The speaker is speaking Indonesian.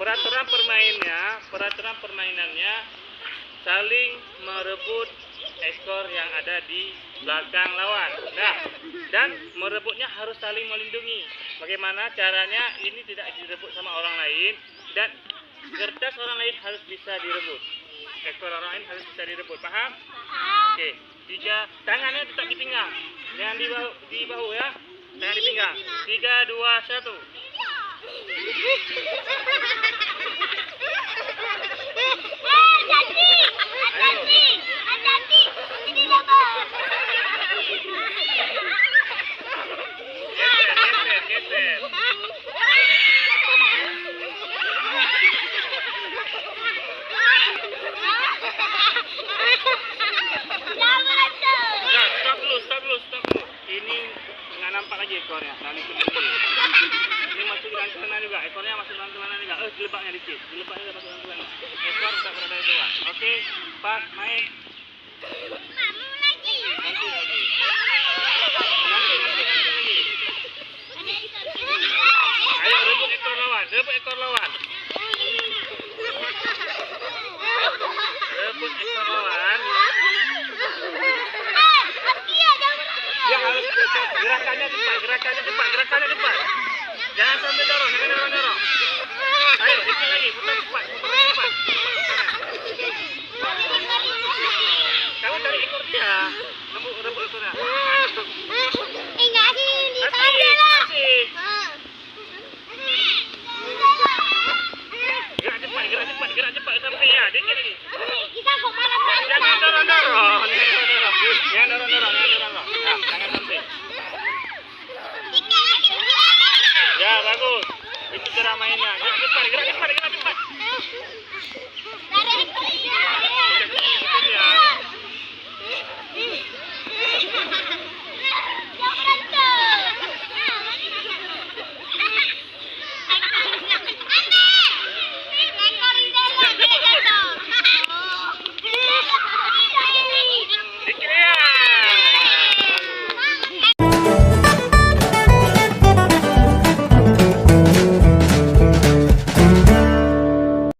peraturan permainannya saling merebut ekor yang ada di belakang lawan. Nah, dan merebutnya harus saling melindungi. Bagaimana caranya? Ini tidak direbut sama orang lain dan kertas orang lain harus bisa direbut. Ekor orang lain harus bisa direbut. Paham? Oke. 3, tangannya tetap di pinggang. Jangan di bahu ya. Tangan di pinggang. 3, 2, 1. Geser. Stop dulu. Ini nggak nampak lagi ekornya. Ini masuk dalam celana juga. Ekornya masuk dalam celana juga. Dilebaknya dikit. Dilebaknya masuk dalam celana. Ekor tak berada di luar. Oke, pas main. Nanti lagi. Ayo rebut ekor lawan. Rebut ekor lawan. Ya harus gerakannya cepat. Jangan sampai dorong. Ayo dikit lagi, putar cepat. Kamu cari ekor dia. Rebut ekornya. Asik. Gerak cepat sampai ya. Dikit lagi. Jangan dorong. Jangan dorong. Nah, jangan sampai. Ya, bagus. Itu cara mainnya. Gerak cepat.